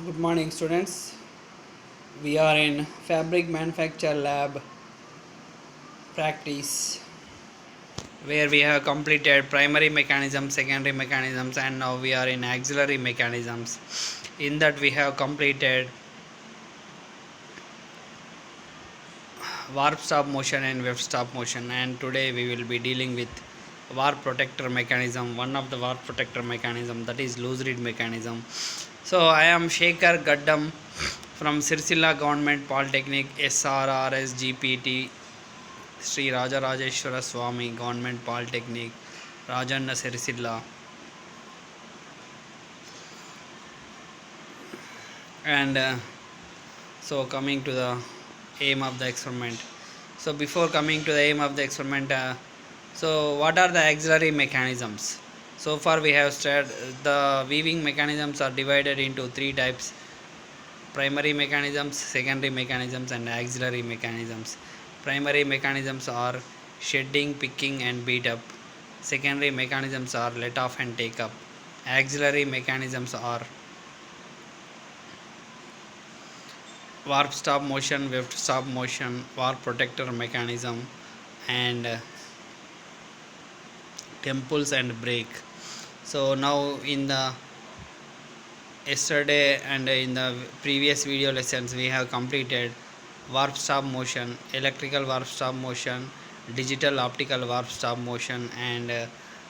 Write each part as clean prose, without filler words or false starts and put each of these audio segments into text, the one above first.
Good morning, students. We are in fabric manufacture lab practice where we have completed primary mechanisms, secondary mechanisms, and now we are in auxiliary mechanisms. In that, we have completed warp stop motion and weft stop motion, and today we will be dealing with warp protector mechanism, one of the warp protector mechanism, that is loose reed mechanism. So I am Shekhar Gaddam from Sirsila Government Polytechnic SRRS GPT Sri Rajarajeshwara Swami Government Polytechnic Rajanna Sirsila. And so coming to the aim of the experiment. So before coming to the aim of the experiment, so what are the auxiliary mechanisms? So far we have studied the weaving mechanisms are divided into three types: primary mechanisms, secondary mechanisms, and auxiliary mechanisms. Primary mechanisms are shedding, picking, and beat up. Secondary mechanisms are let off and take up. Auxiliary mechanisms are warp stop motion, weft stop motion, warp protector mechanism, and temples and brake. So now in the yesterday and in the previous video lessons we have completed warp stop motion, electrical warp stop motion, digital optical warp stop motion, and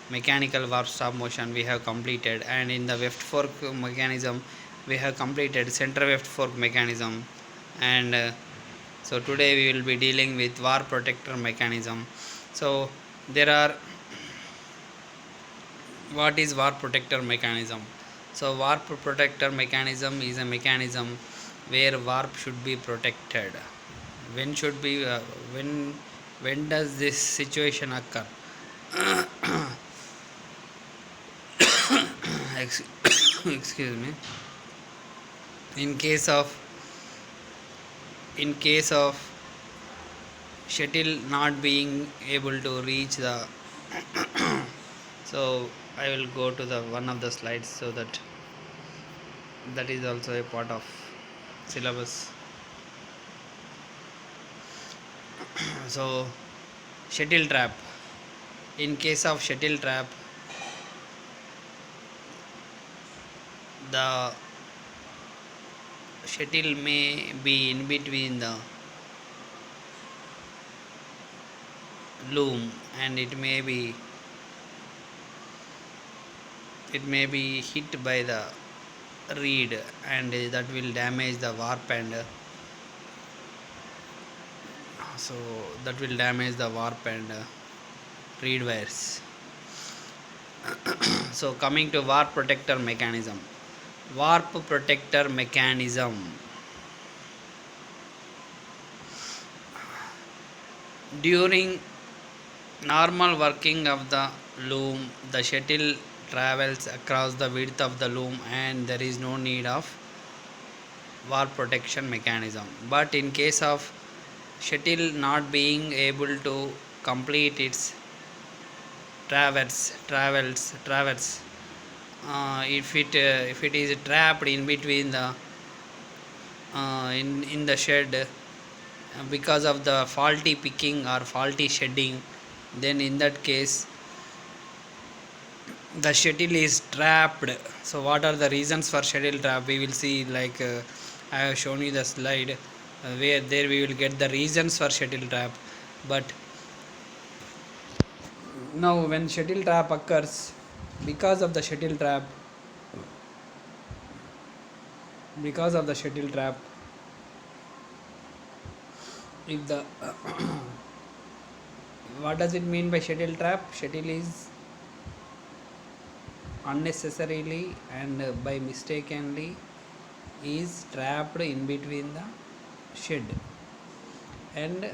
mechanical warp stop motion we have completed. And in the weft fork mechanism we have completed center weft fork mechanism. And so today we will be dealing with warp protector mechanism. So there are, what is warp protector mechanism? So warp protector mechanism is a mechanism where warp should be protected. When should be when does this situation occur? Excuse me. In case of shuttle not being able to reach the so I will go to the one of the slides so that is also a part of syllabus. So shuttle trap, in case of shuttle trap, the shuttle may be in between the loom and it may be hit by the reed, and that will damage the warp, and so that will damage the warp and reed wires. So coming to warp protector mechanism. Warp protector mechanism, during normal working of the loom, the shuttle travels across the width of the loom and there is no need of warp protection mechanism. But in case of shuttle not being able to complete its travels, if it is trapped in between the in the shed because of the faulty picking or faulty shedding, then in that case the shuttle is trapped. So what are the reasons for shuttle trap? We will see, like I have shown you the slide where there we will get the reasons for shuttle trap. But now when shuttle trap occurs, because of the shuttle trap, if the what does it mean by shuttle trap? Shuttle is unnecessarily and by mistakenly is trapped in between the shed and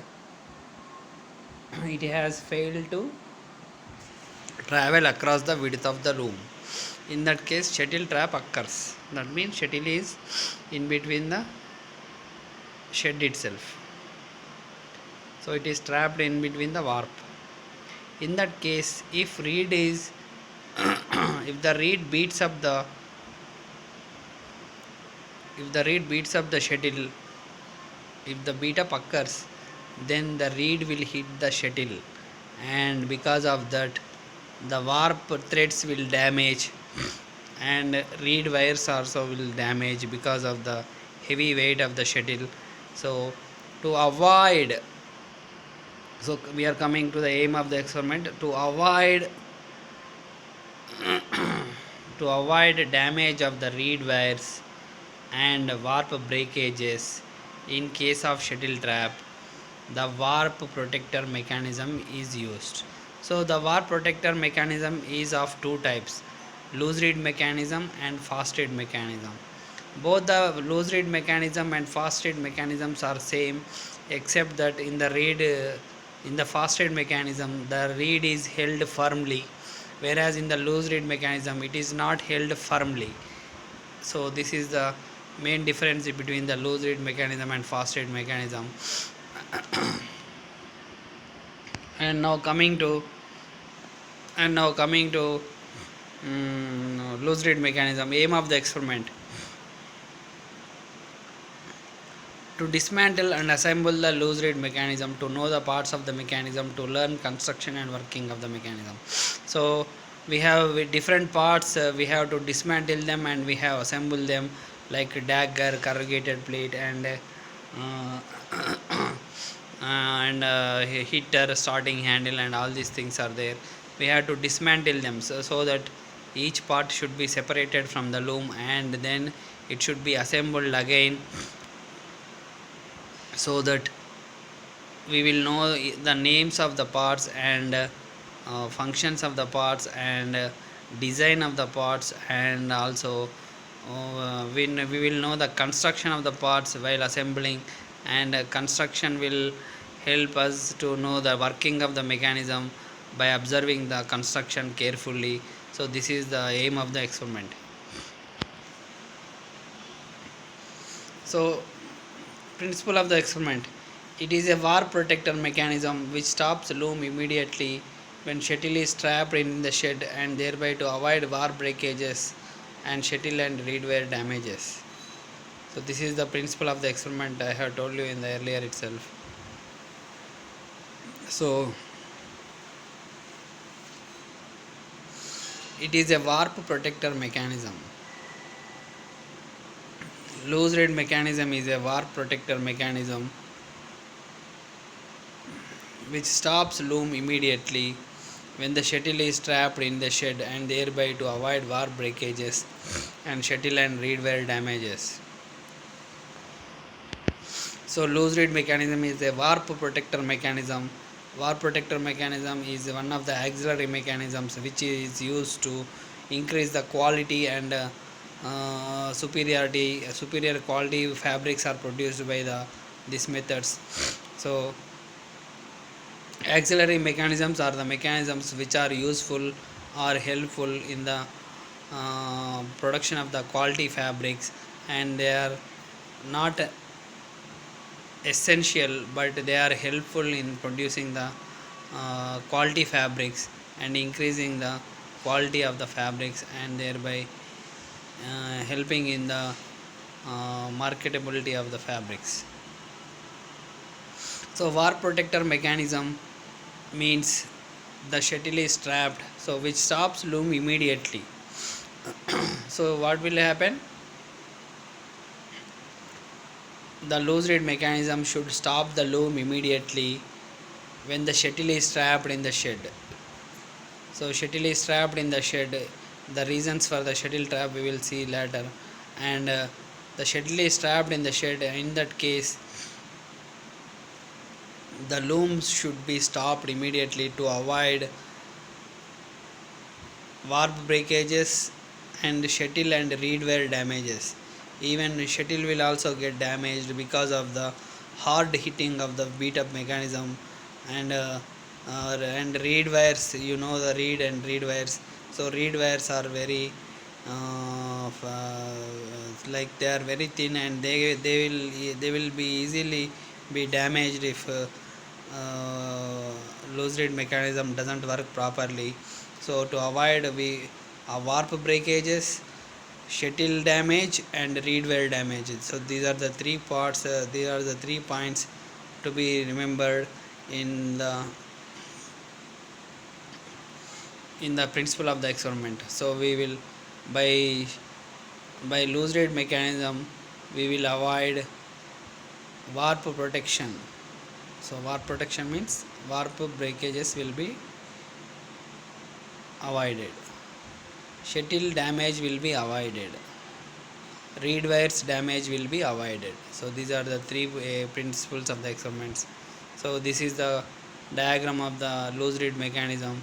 it has failed to travel across the width of the loom. In that case shuttle trap occurs. That means shuttle is in between the shed itself, so it is trapped in between the warp. In that case, if reed is if the reed beats up the If the reed beats up the shuttle, if the beat up occurs, then the reed will hit the shuttle, and because of that, the warp threads will damage, and reed wires also will damage because of the heavy weight of the shuttle. So, to avoid, so we are coming to the aim of the experiment to avoid damage of the reed wires and warp breakages in case of shuttle trap. The warp protector mechanism is used. So the warp protector mechanism is of two types: loose reed mechanism and fast reed mechanism. Both the loose reed mechanism and fast reed mechanisms are same, except that in the fast reed mechanism the reed is held firmly, whereas in the loose reed mechanism it is not held firmly. So this is the main difference between the loose reed mechanism and fast reed mechanism. And now coming to loose reed mechanism. Aim of the experiment: to dismantle and assemble the loose reed mechanism, to know the parts of the mechanism, to learn construction and working of the mechanism. So we have with different parts, we have to dismantle them and we have assemble them, like dagger, corrugated plate, and heater, starting handle, and all these things are there. We have to dismantle them, so that each part should be separated from the loom, and then it should be assembled again, so that we will know the names of the parts, and functions of the parts, and design of the parts, and also we will know the construction of the parts while assembling, and construction will help us to know the working of the mechanism by observing the construction carefully. So this is the aim of the experiment. So, principle of the experiment: it is a warp protector mechanism which stops loom immediately when shuttle is trapped in the shed, and thereby to avoid warp breakages and shuttle and reed wire damages. So this is the principle of the experiment I have told you in the earlier itself. So it is a warp protector mechanism. Loose reed mechanism is a warp protector mechanism which stops loom immediately when the shuttle is trapped in the shed, and thereby to avoid warp breakages and shuttle and reed wire damages. So loose reed mechanism is a warp protector mechanism. Warp protector mechanism is one of the auxiliary mechanisms which is used to increase the quality and superior quality fabrics are produced by these methods. So auxiliary mechanisms are the mechanisms which are useful or helpful in the production of the quality fabrics, and they are not essential, but they are helpful in producing the quality fabrics and increasing the quality of the fabrics, and thereby helping in the marketability of the fabrics. So warp protector mechanism means the shuttle is trapped, so which stops loom immediately. So what will happen? The loose reed mechanism should stop the loom immediately when the shuttle is trapped in the shed. So shuttle is trapped in the shed. The reasons for the shuttle trap we will see later. And the shuttle is trapped in the shed. In that case, the looms should be stopped immediately to avoid warp breakages and shuttle and reed wire damages. Even shuttle will also get damaged because of the hard hitting of the beat up mechanism, and reed wires, you know, the reed wires. So reed wires are very like they are very thin, and they will be easily be damaged if loose reed mechanism doesn't work properly. So to avoid warp breakages, shuttle damage and reed wire damage. So these are the three parts, these are the 3 points to be remembered in the principle of the experiment. So we will, by loose rate mechanism, we will avoid warp protection. So warp protection means warp breakages will be avoided, shuttle damage will be avoided, reed wires damage will be avoided. So these are the three principles of the experiments. So this is the diagram of the loose reed mechanism.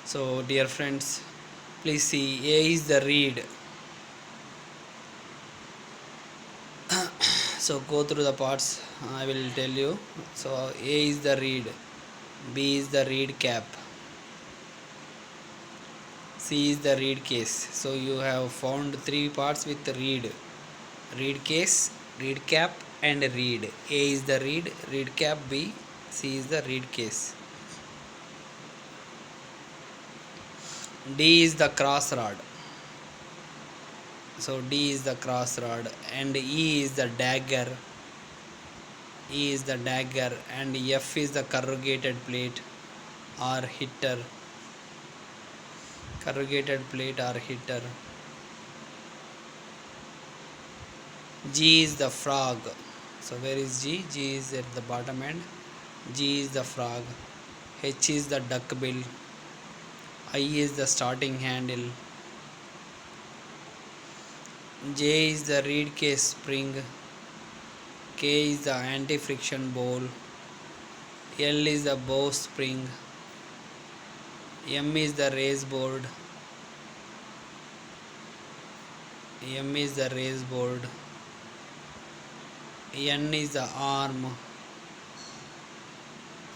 So dear friends, please see, A is the reed. So go through the parts, I will tell you. So A is the reed, B is the reed cap, C is the reed case. So you have found 3 parts with reed: reed case, reed cap and reed. A is the reed cap, B, C is the reed case. D is the cross rod. So D is the cross rod, and E is the dagger. E is the dagger, and F is the corrugated plate or hitter. Corrugated plate or hitter. G is the frog. So where is G? G is at the bottom end. G is the frog. H is the duck bill. I is the starting handle. J is the reed case spring. K is the anti-friction bowl. L is the bow spring. M is the race board. M is the race board. N is the arm.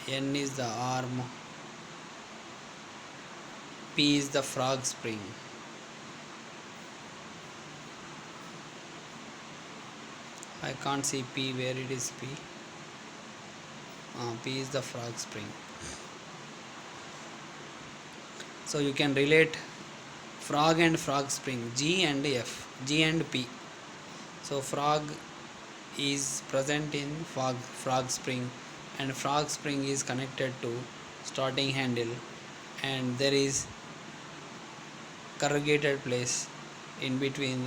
N is the arm. P is the frog spring. I can't see P. Where it is P? P is the frog spring. So you can relate frog and frog spring, G and F, G and P. So frog is present in frog spring, and frog spring is connected to starting handle, and there is corrugated place in between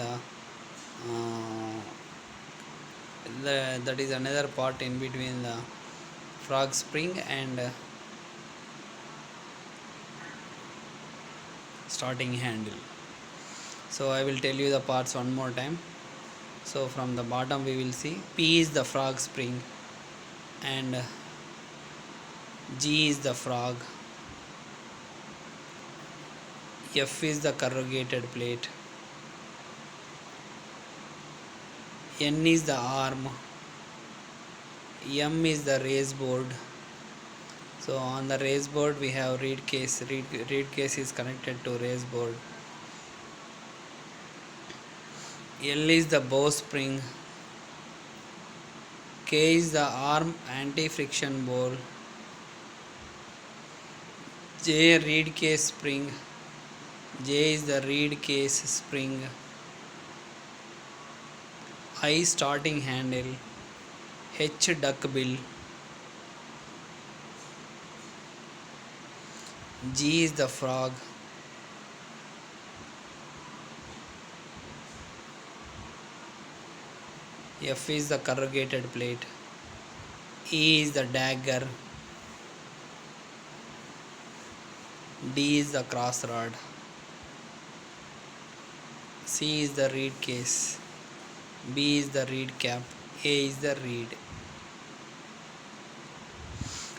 that is another part in between the frog spring and starting handle. So I will tell you the parts one more time. So from the bottom we will see P is the frog spring, and G is the frog, F is the corrugated plate, N is the arm, M is the race board. So on the race board we have reed case. Reed case is connected to race board. L is the bow spring. K is the arm anti-friction bowl. J reed case spring. J is the reed case spring. I starting handle. H duck bill. G is the frog. F is the corrugated plate. E is the dagger. D is the cross rod. C is the reed case. B is the reed cap. A is the reed.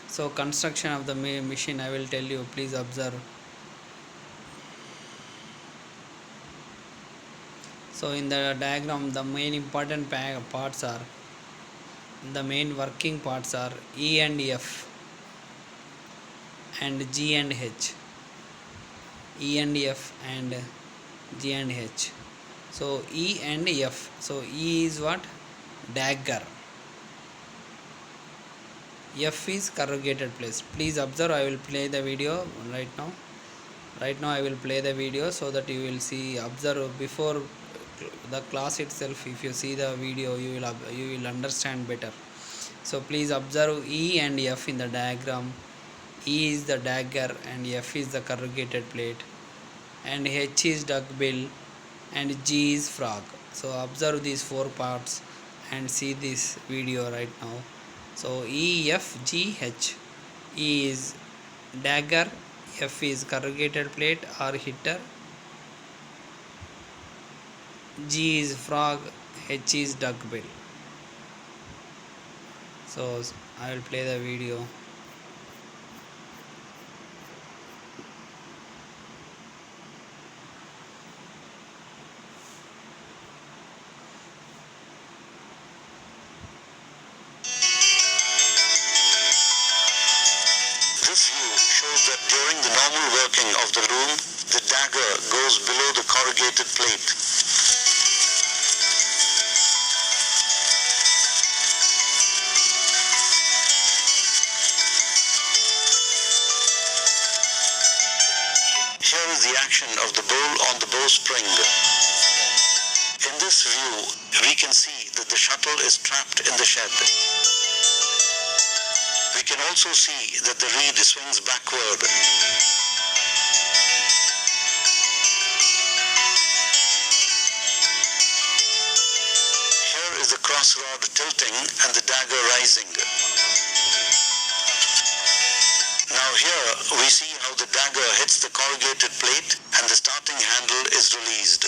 So construction of the machine I will tell you, please observe. So in the diagram the main important parts are, the main working parts are E and F and G and H. E and F and G and H. So E and F. So E is what? Dagger. F is corrugated place. Please observe, I will play the video right now. Right now I will play the video so that you will see, observe before the class itself. If you see the video, you will understand better. So please observe E and F in the diagram. E is the dagger and F is the corrugated plate, and H is duckbill, and G is frog. So observe these four parts and see this video right now. So E, F, G, H. E is dagger, F is corrugated plate or hitter, G is frog, H is duckbill. So I will play the video. This view shows that during the normal working of the loom, the dagger goes below the corrugated plate. Here is the action of the bowl on the bowstring. In this view, we can see that the shuttle is trapped in the shed. We can also see that the reed swings backward. Here is the crossrod tilting and the dagger rising. Now here we see how the dagger hits the corrugated plate and the starting handle is released.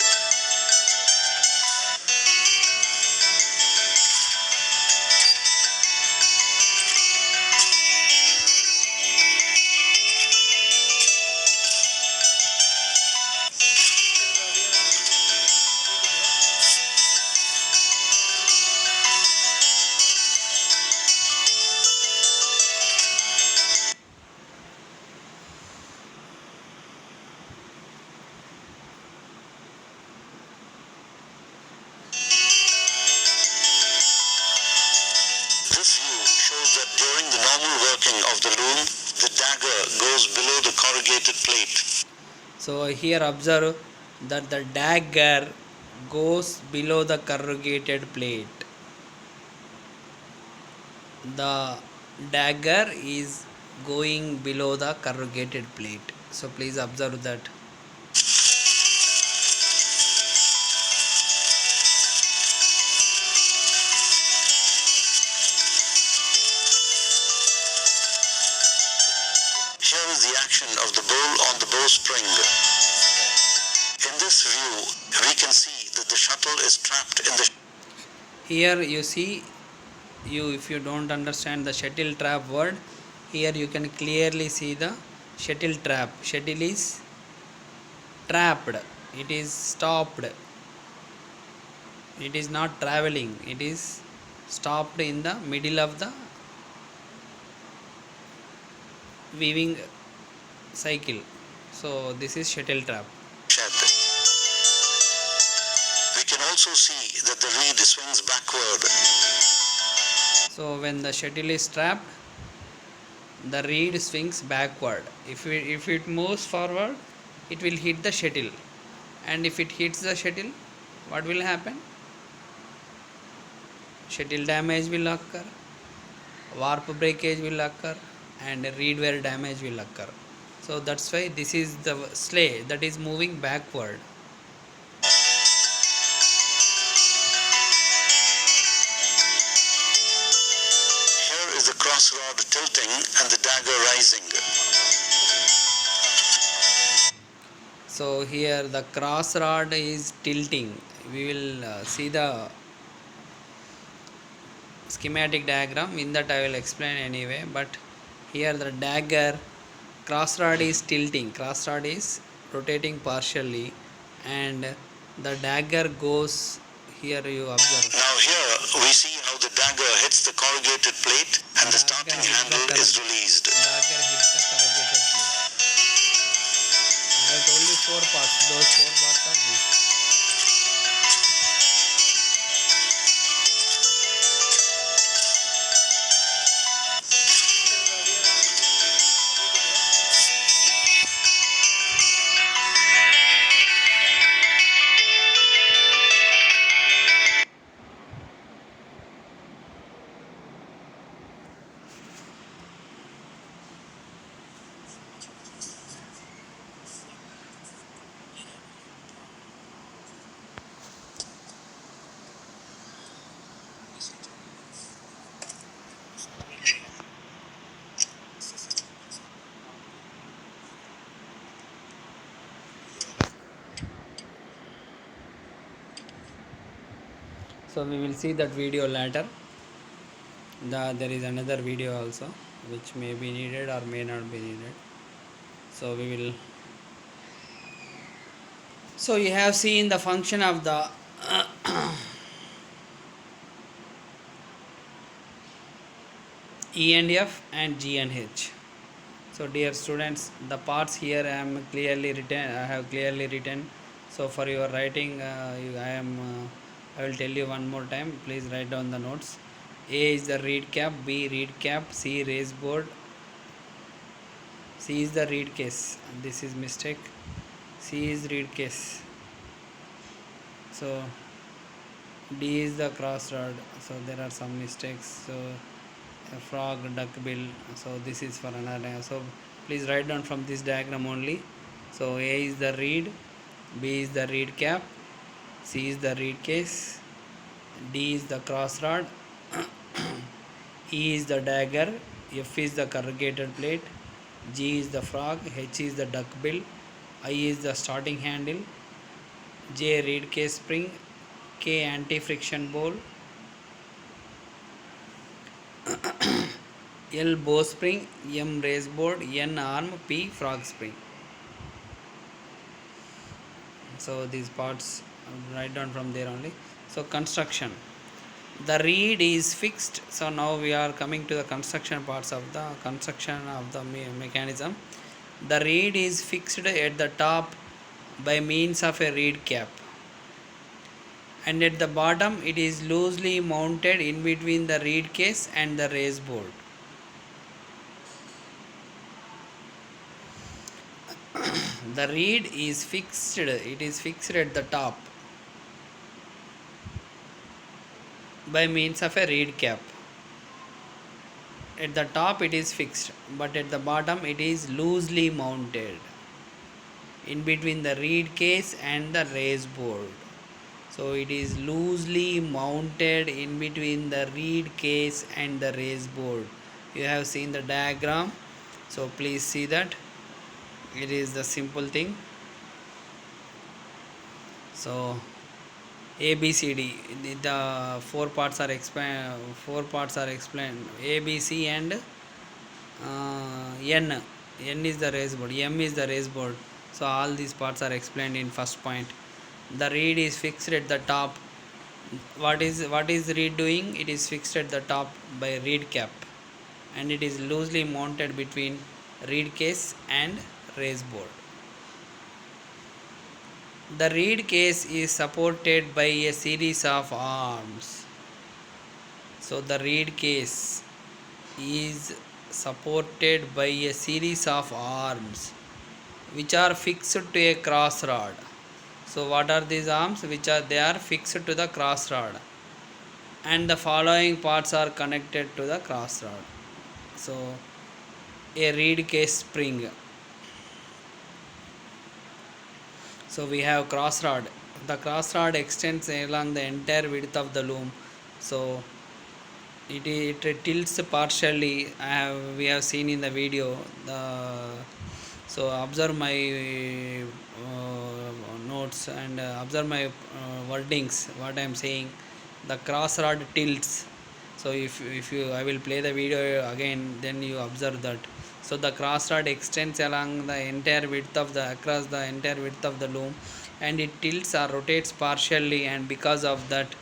This view shows that during the normal working of the loom, the dagger goes below the corrugated plate. So here observe that the dagger goes below the corrugated plate. The dagger is going below the corrugated plate. So please observe that. Here is the action of the bowl on the bowstring. In this view, we can see that the shuttle is trapped in the... Here you see, if you don't understand the shuttle trap word, here you can clearly see the shuttle trap. Shuttle is trapped, it is stopped, it is not traveling, it is stopped in the middle of the weaving cycle. So this is shuttle trap. shed. We can also see that the reed swings backward. So when the shuttle is trapped, the reed swings backward. If it moves forward, it will hit the shuttle, and if it hits the shuttle, what will happen? Shuttle damage will occur, warp breakage will occur, and reed wear damage will occur. So that's why this is the sleigh that is moving backward. Here is the crossrod tilting and the dagger rising. So here the cross rod is tilting. We will see the schematic diagram. In that I will explain anyway, but here the dagger cross rod is tilting, cross rod is rotating partially, and the dagger goes, here you observe. Now here we see how the dagger hits the corrugated plate and the starting handle is released. Dagger hits the corrugated plate. I have told you four parts. Those four parts are these. So we will see that video later. There is another video also which may be needed or may not be needed. So we will. So you have seen the function of the E and F and G and H. So dear students, the parts here I am clearly written. I have clearly written. So for your writing, I will tell you one more time. Please write down the notes. A is the read cap, B read cap, C raise board, C is the read case. This is mistake. C is read case. So D is the cross rod. So there are some mistakes. So a frog, duck bill. So this is for another. So please write down from this diagram only. So A is the reed, B is the reed cap, C is the reed case, D is the cross rod, E is the dagger, F is the corrugated plate, G is the frog, H is the duck bill, I is the starting handle, J reed case spring, K anti friction bowl, L bow spring, M race board, N arm, P frog spring. So these parts write down from there only. So construction, the reed is fixed. So now we are coming to the construction parts of the mechanism. The reed is fixed at the top by means of a reed cap, and at the bottom it is loosely mounted in between the reed case and the race board. The reed is fixed, it is fixed at the top by means of a reed cap. At the top it is fixed, but at the bottom it is loosely mounted in between the reed case and the race board. So it is loosely mounted in between the reed case and the race board. You have seen the diagram, so please see that. It is the simple thing. So A B C D, the four parts are explained. A B C and N. N is the race board, M is the race board. So all these parts are explained in first point. The reed is fixed at the top. What is reed doing? It is fixed at the top by reed cap, and it is loosely mounted between reed case and race board. The reed case is supported by a series of arms. So the reed case is supported by a series of arms which are fixed to a cross rod. So what are these arms? They are fixed to the cross rod, and the following parts are connected to the cross rod. So a reed case spring. So we have cross rod. The cross rod extends along the entire width of the loom. So it tilts partially. We have seen in the video. So observe my notes and observe my wordings. What I am saying. The cross rod tilts. So if you I will play the video again. Then you observe that. So the cross rod extends along the entire width of across the entire width of the loom, and it tilts or rotates partially, and because of that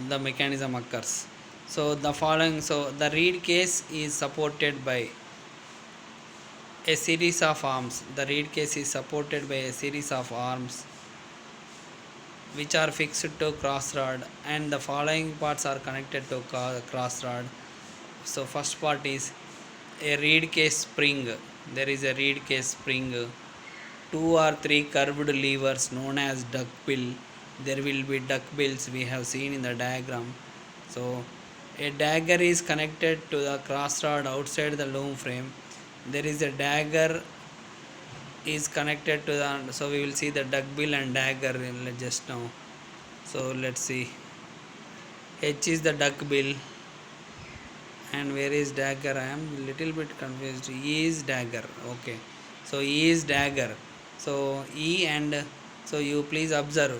the mechanism occurs. So the reed case is supported by a series of arms. The reed case is supported by a series of arms which are fixed to cross rod, and the following parts are connected to cross rod. So first part is a reed case spring. There is a reed case spring, 2 or 3 curved levers known as duck bill. There will be duck bills, we have seen in the diagram. So a dagger is connected to the cross rod outside the loom frame. There is a dagger is connected to the, so we will see the duck bill and dagger just now. So let's see. H is the duck bill, and where is dagger? I am little bit confused. E is dagger. Okay, so E is dagger. So E and so you please observe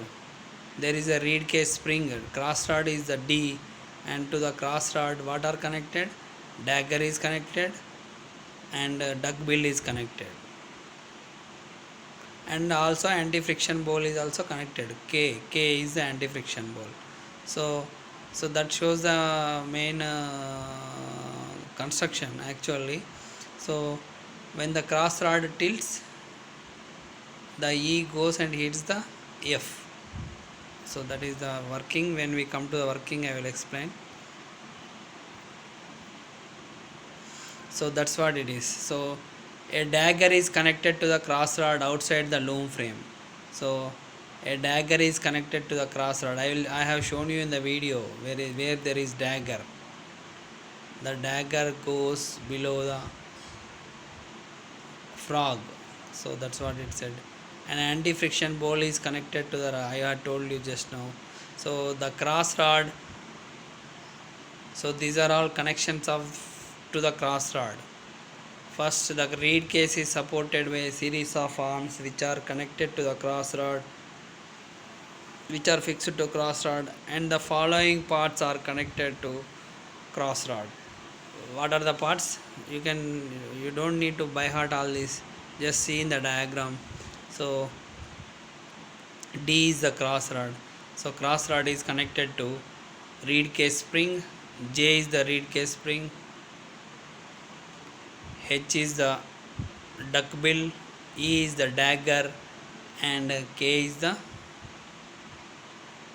there is a reed case spring, cross rod is the D, and to the cross rod what are connected? Dagger is connected and duck bill is connected, and also anti friction bowl is also connected. K is the anti friction bowl. So that shows the main construction actually. So when the cross rod tilts, the E goes and hits the F. So that is the working. When we come to the working, I will explain. So that's what it is. So a dagger is connected to the cross rod outside the loom frame. So a dagger is connected to the cross rod. I have shown you in the video where there is dagger. The dagger goes below the frog. So that's what it said. An anti-friction bowl is connected to the, I had told you just now. So the cross rod, so these are all connections of to the cross rod. First, the reed case is supported by a series of arms which are connected to the cross rod, which are fixed to cross rod, and the following parts are connected to cross rod. What are the parts? You don't need to by heart all this, just see in the diagram. So D is the cross rod. So cross rod is connected to reed case spring, J is the reed case spring, H is the duck bill, E is the dagger, and K is the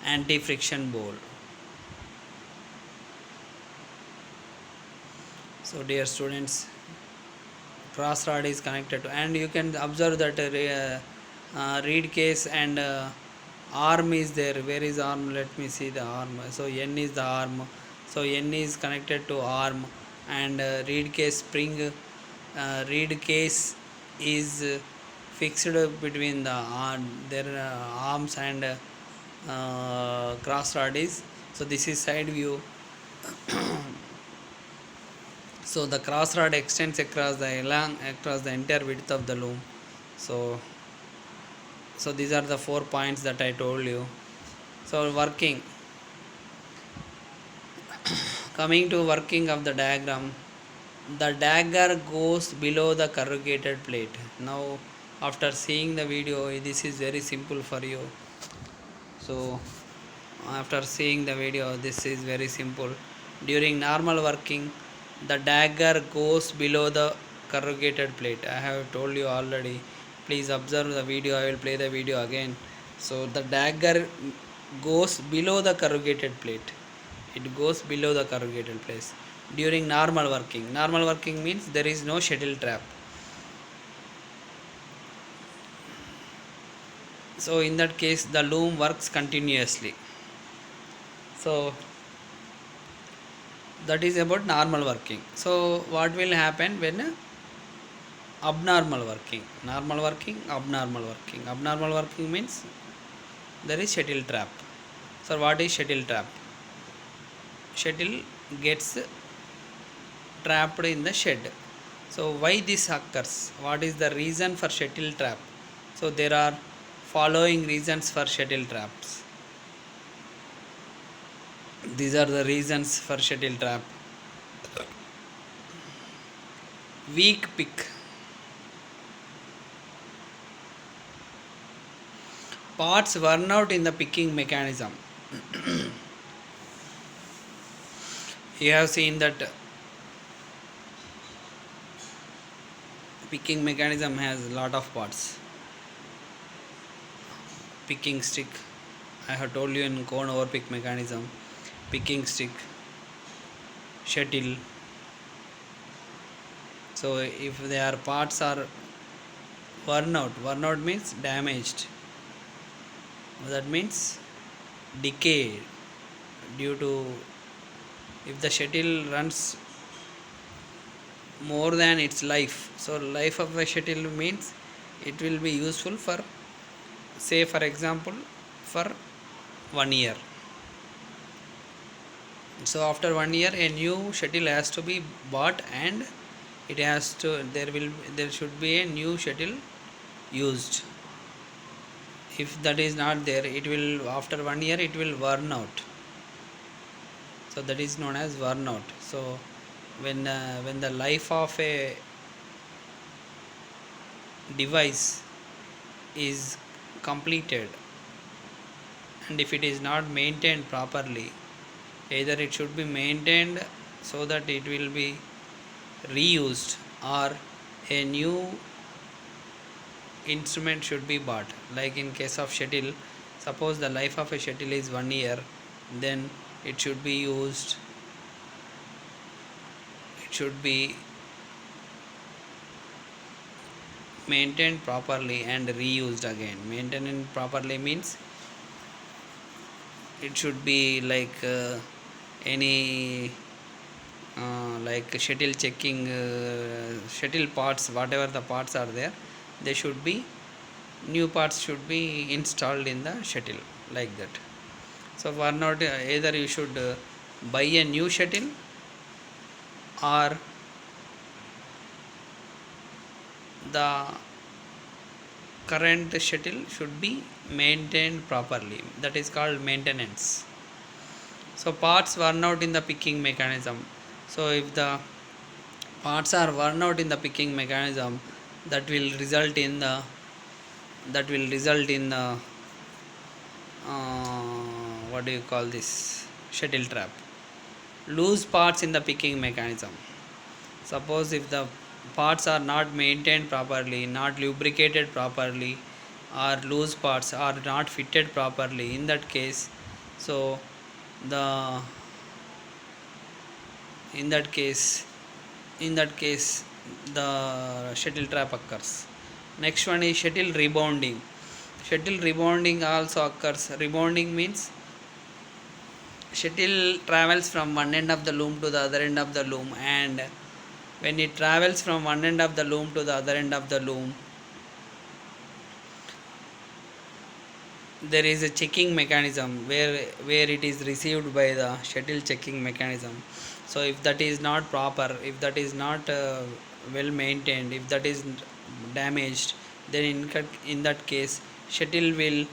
anti friction bowl. So dear students, cross rod is connected to, and you can observe that reed case and arm is there. Where is arm? Let me see the arm. So N is the arm. So N is connected to arm, and reed case spring, reed case is fixed between the their arms, and cross rod is. So this is side view. So the cross rod extends across the entire width of the loom. So these are the 4 points that I told you. So working, coming to working of the diagram, the dagger goes below the corrugated plate. Now after seeing the video, this is very simple for you. So after seeing the video, this is very simple. During normal working, the dagger goes below the corrugated plate. I have told you already. Please observe the video. I will play the video again. So the dagger goes below the corrugated plate. It goes below the corrugated plate during normal working. Normal working means there is no shuttle trap. So in that case, the loom works continuously. So that is about normal working. So what will happen when abnormal working? Normal working, abnormal working. Abnormal working means there is shuttle trap. So what is shuttle trap? Shuttle gets trapped in the shed. So why this occurs? What is the reason for shuttle trap? So there are following reasons for shuttle traps. These are the reasons for shuttle trap. Weak pick. Parts worn out in the picking mechanism. You have seen that picking mechanism has a lot of parts. Picking stick, I have told you in cone overpick mechanism. Picking stick, shuttle. So if their parts are worn out means damaged. That means decay due to, if the shuttle runs more than its life. So life of a shuttle means it will be useful for, say for example, for 1 year. So after 1 year a new shuttle has to be bought, and it has to, there should be a new shuttle used. If that is not there, it will, after 1 year it will burn out. So that is known as burnout. So when the life of a device is completed, and if it is not maintained properly, either it should be maintained so that it will be reused, or a new instrument should be bought. Like in case of shuttle, suppose the life of a shuttle is 1 year, then it should be used, it should be maintained properly and reused again. Maintained properly means it should be like any like shuttle checking, shuttle parts, whatever the parts are there, they should be, new parts should be installed in the shuttle, like that. So for not, either you should buy a new shuttle, or the current shuttle should be maintained properly. That is called maintenance. So parts worn out in the picking mechanism. So if the parts are worn out in the picking mechanism, that will result in the, that will result in the what do you call this, shuttle trap. Loose parts in the picking mechanism. Suppose if the parts are not maintained properly, not lubricated properly, or loose parts are not fitted properly, in that case, so the in that case the shuttle trap occurs. Next one is shuttle rebounding. Shuttle rebounding also occurs. Rebounding means shuttle travels from one end of the loom to the other end of the loom, and when it travels from one end of the loom to the other end of the loom, there is a checking mechanism where it is received by the shuttle checking mechanism. So if that is not proper, if that is not well maintained, if that is damaged, then in that case shuttle will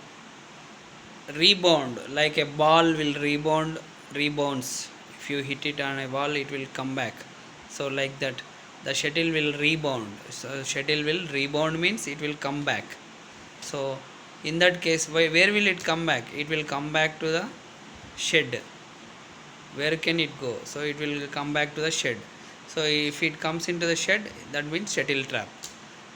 rebound, like a ball will rebounds. If you hit it on a wall, it will come back. So like that, the shuttle will rebound. So shuttle will rebound means it will come back. So in that case, where will it come back? It will come back to the shed. Where can it go? So it will come back to the shed. So if it comes into the shed, that means shuttle trap.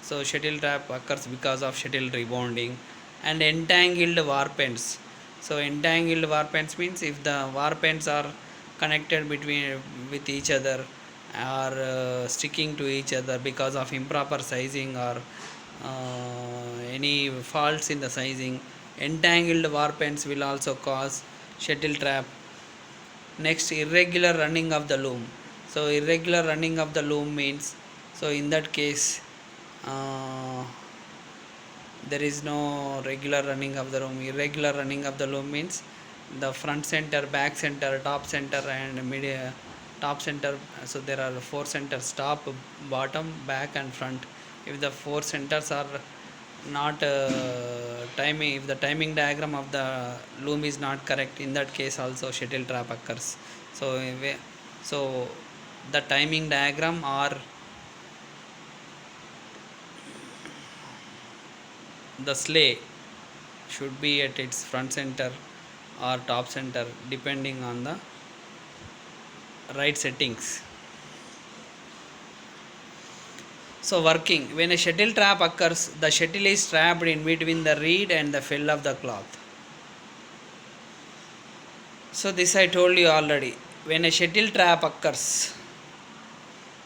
So shuttle trap occurs because of shuttle rebounding. And entangled warp ends. So entangled warp ends means if the warp ends are connected with each other, or sticking to each other because of improper sizing, or any faults in the sizing, entangled warp ends will also cause shuttle trap. Next, irregular running of the loom. So irregular running of the loom means, so in that case there is no regular running of the loom. Irregular running of the loom means the front center, back center, top center, and mid top center. So there are four centers: top, bottom, back, and front. If the four centers are not timing, if the timing diagram of the loom is not correct, in that case also shuttle trap occurs. So so the timing diagram, or the sleigh, should be at its front center or top center, depending on the right settings. So working, when a shuttle trap occurs, the shuttle is trapped in between the reed and the fell of the cloth. So this I told you already. When a shuttle trap occurs,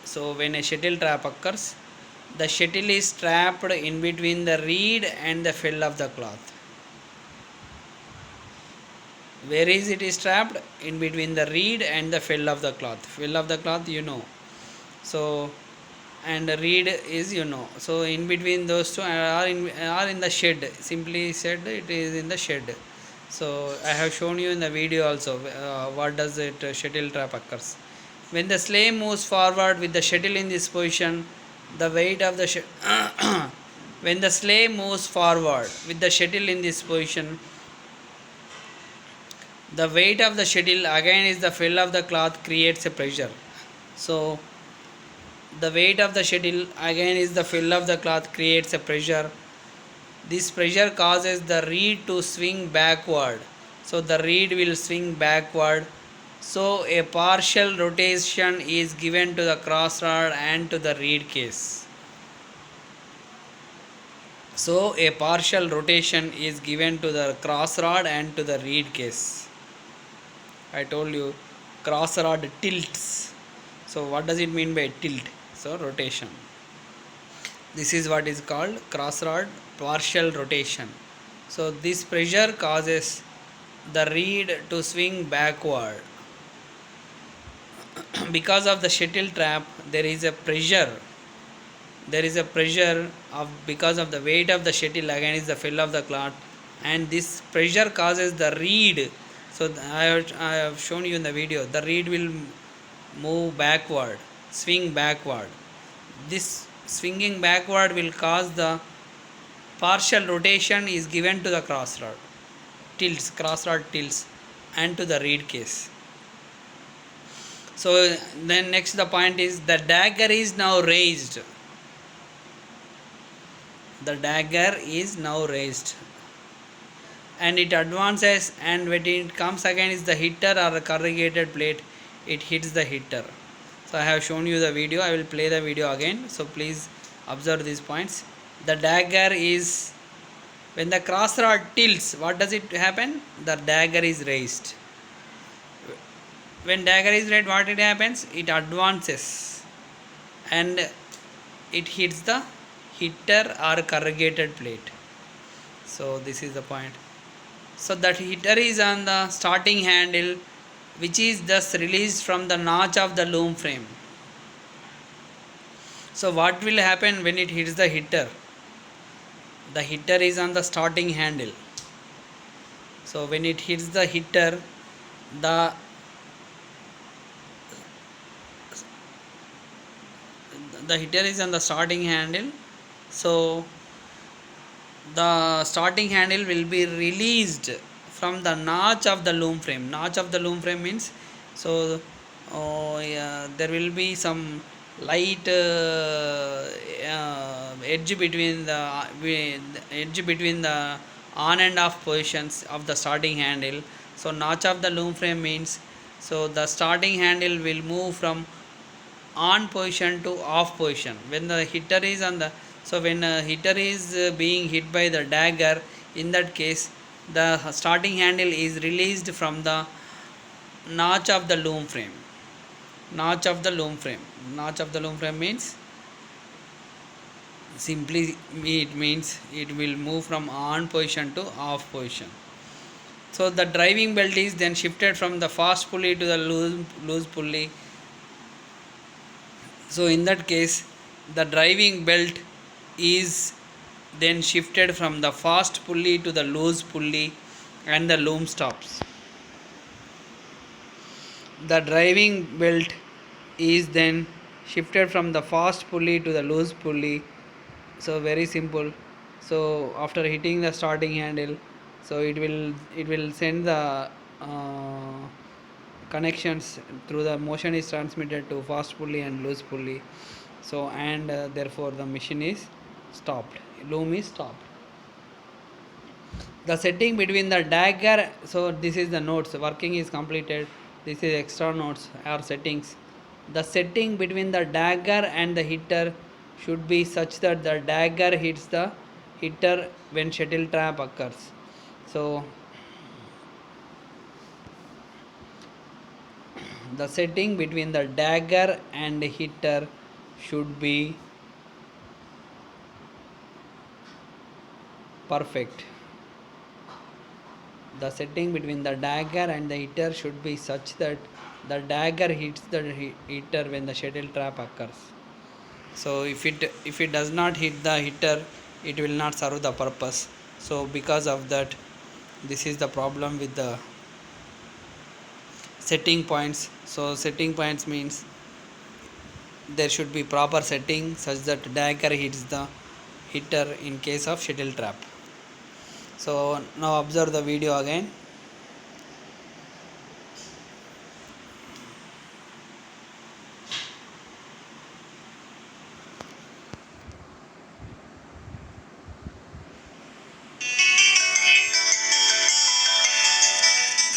so when a shuttle trap occurs, the shuttle is trapped in between the reed and the fell of the cloth. Where is it is trapped? In between the reed and the fell of the cloth. Fell of the cloth, you know. So and reed is, you know. So in between those two are in the shed. Simply said, it is in the shed. So I have shown you in the video also what does it shuttle trap occurs. When the sleigh moves forward with the shuttle in this position, the weight of the When the sleigh moves forward with the shuttle in this position, the weight of the shuttle again is the fill of the cloth creates a pressure. So the weight of the shuttle again is the fill of the cloth creates a pressure. This pressure causes the reed to swing backward. So the reed will swing backward. So a partial rotation is given to the cross rod and to the reed case. So a partial rotation is given to the cross rod and to the reed case. I told you cross rod tilts. So what does it mean by tilt? So rotation. This is what is called cross rod partial rotation. So this pressure causes the reed to swing backward. Because of the shuttle trap, there is a pressure of because of the weight of the shuttle against the fill of the cloth, and this pressure causes the reed. So I have shown you in the video, the reed will move backward, swing backward. This swinging backward will cause the partial rotation is given to the cross rod tilts and to the reed case. So then next the point is the dagger is now raised. The dagger is now raised and it advances, and when it comes against the hitter or the corrugated plate, it hits the hitter. So I have shown you the video. I will play the video again. So please observe these points. The dagger is, when the cross rod tilts, what does it happen? The dagger is raised. When dagger is raised, what it happens? It advances and it hits the hitter or corrugated plate. So this is the point. So that hitter is on the starting handle, which is thus released from the notch of the loom frame. So what will happen when it hits the hitter? The hitter is on the starting handle. So when it hits the hitter, the hitter is on the starting handle. So the starting handle will be released from the notch of the loom frame. Notch of the loom frame means, so there will be some light edge between the on and off positions of the starting handle. So notch of the loom frame means, so the starting handle will move from on position to off position when the hitter is on the, so when a hitter is being hit by the dagger, in that case the starting handle is released from the notch of the loom frame. Notch of the loom frame means, simply it means it will move from on position to off position. So the driving belt is then shifted from the fast pulley to the loose pulley. So in that case the driving belt is then shifted from the fast pulley to the loose pulley and the loom stops. The driving belt is then shifted from the fast pulley to the loose pulley. So very simple. So after hitting the starting handle, so it will send the connections through the motion is transmitted to fast pulley and loose pulley. So and therefore the machine is stopped, loom is stopped. The setting between the dagger, so this is the notes, working is completed. This is extra notes or settings. The setting between the dagger and the hitter should be such that the dagger hits the hitter when shuttle trap occurs. So the setting between the dagger and the hitter should be perfect. The setting between the dagger and the hitter should be such that the dagger hits the hitter when the shuttle trap occurs. So if it does not hit the hitter, it will not serve the purpose. So because of that, this is the problem with the setting points. So setting points means there should be proper setting such that dagger hits the hitter in case of shuttle trap. So now observe the video again.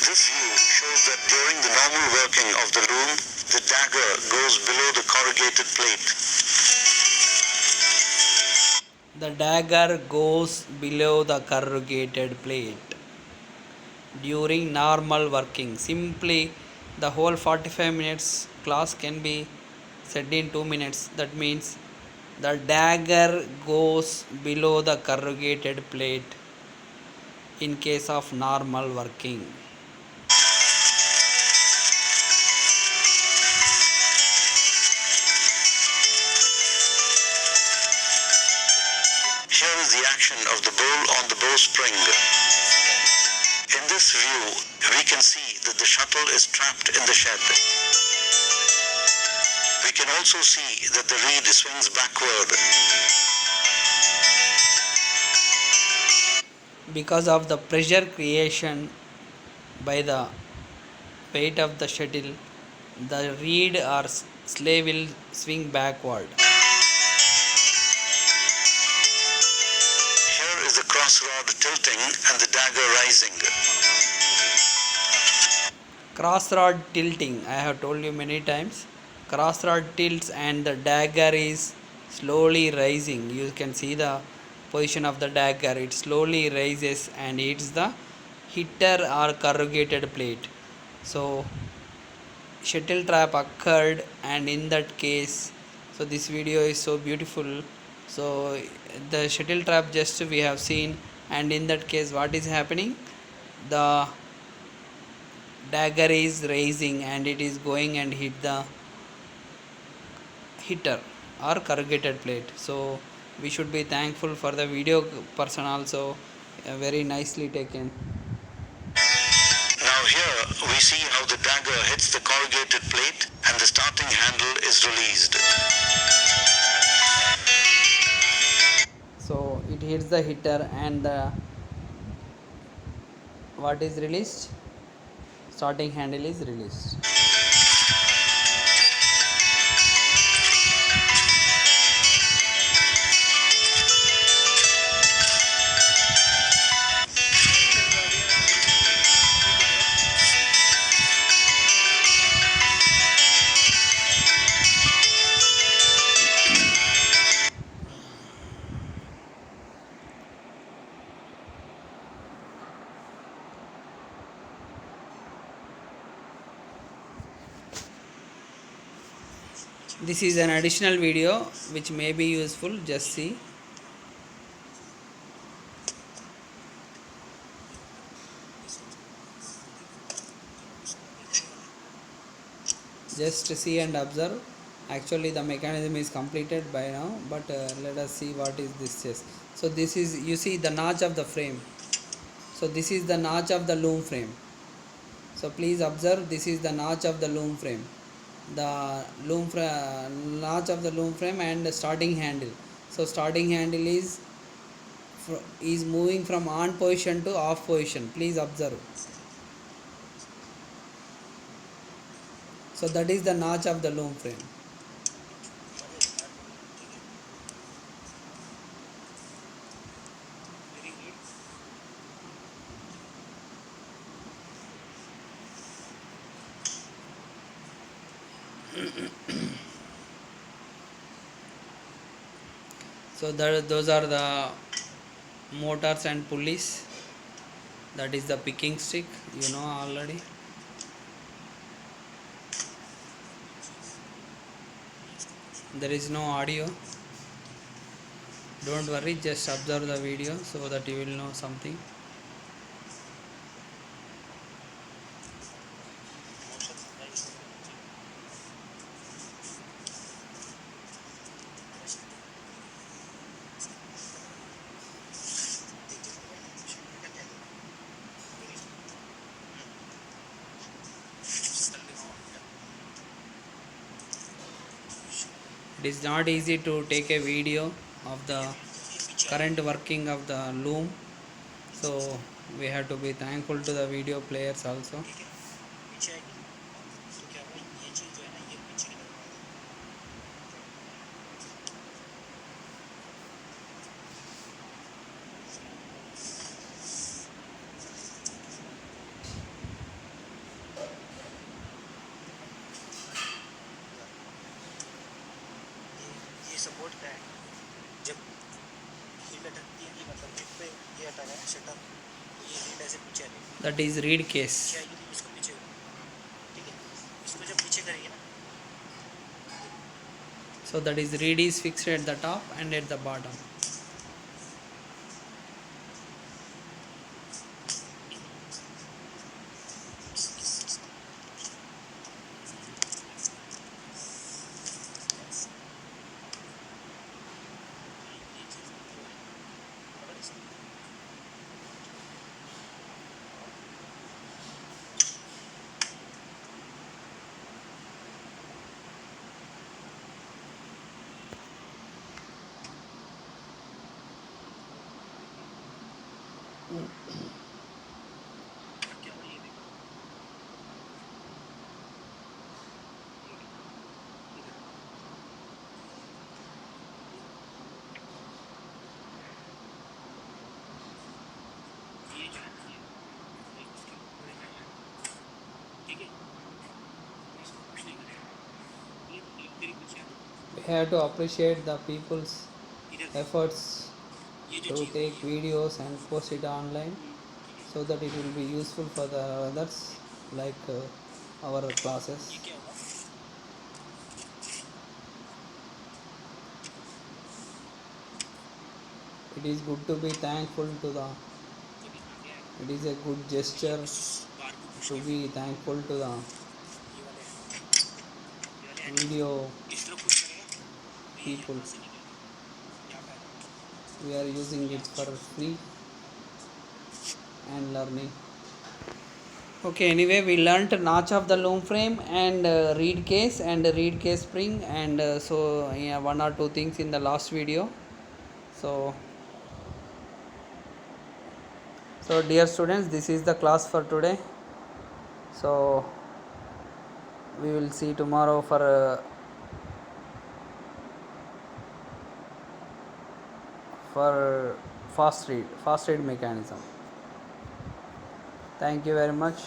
This view shows that during the normal working of the loom, the dagger goes below the corrugated plate. The dagger goes below the corrugated plate during normal working. Simply the whole 45 minutes class can be said in 2 minutes. That means the dagger goes below the corrugated plate in case of normal working. Here is the action of the bowl on the bowspring. In this view, we can see that the shuttle is trapped in the shed. We can also see that the reed swings backward. Because of the pressure creation by the weight of the shuttle, the reed or sleigh will swing backward. Here is the crossrod tilting and the dagger rising. Crossrod tilting, I have told you many times. Crossrod tilts and the dagger is slowly rising. You can see the position of the dagger. It slowly rises and hits the hitter or corrugated plate. So shuttle trap occurred, and in that case, so this video is so beautiful. So the shuttle trap just we have seen, and in that case what is happening, the dagger is rising and it is going and hit the hitter or corrugated plate. So we should be thankful for the video person also, very nicely taken. Now here we see how the dagger hits the corrugated plate and the starting handle is released. So it hits the hitter and the what is released, starting handle is released. This is an additional video which may be useful, just see. Just see and observe. Actually the mechanism is completed by now, but let us see what is this says. So this is, you see the notch of the frame. So this is the notch of the loom frame. So please observe, this is the notch of the loom frame. The notch of the loom frame and the starting handle. So starting handle is moving from on position to off position. Please observe. So that is the notch of the loom frame. So those are the motors and pulleys. That is the picking stick, you know already. There is no audio. Don't worry, just observe the video so that you will know something. It is not easy to take a video of the current working of the loom. So we have to be thankful to the video players also. ये support का है जब heal अटकती है मतलब hip पे ये अटका है शटर ये हील ऐसे पीछे आएगी That is reed case. पीछे आएगी तो इसको पीछे ठीक है इसको जब पीछे करेंगे ना So that is reed is fixed at the top and at the bottom. क्या हुआ ये देखो ये जो है ना ये इसके ऊपर है ठीक है इसको कुछ नहीं करेगा ये तेरी पीछे We have to appreciate the people's इधर efforts ये जो to cheese take videos and post it online so that it will be useful for the others like our classes. ये क्या हुआ It is good to be thankful to the, जब इतना गया है it is a good gesture बार को push to be thankful to the ये वाले video इस तरफ पुश करेगा तो ये people. यहाँ से निकलेगा क्या फायदा We are using it for free and learning. Okay, anyway, we learnt notch of the loom frame and reed case and reed case spring and so yeah, one or two things in the last video. So dear students, this is the class for today. So we will see tomorrow for fast read mechanism. Thank you very much.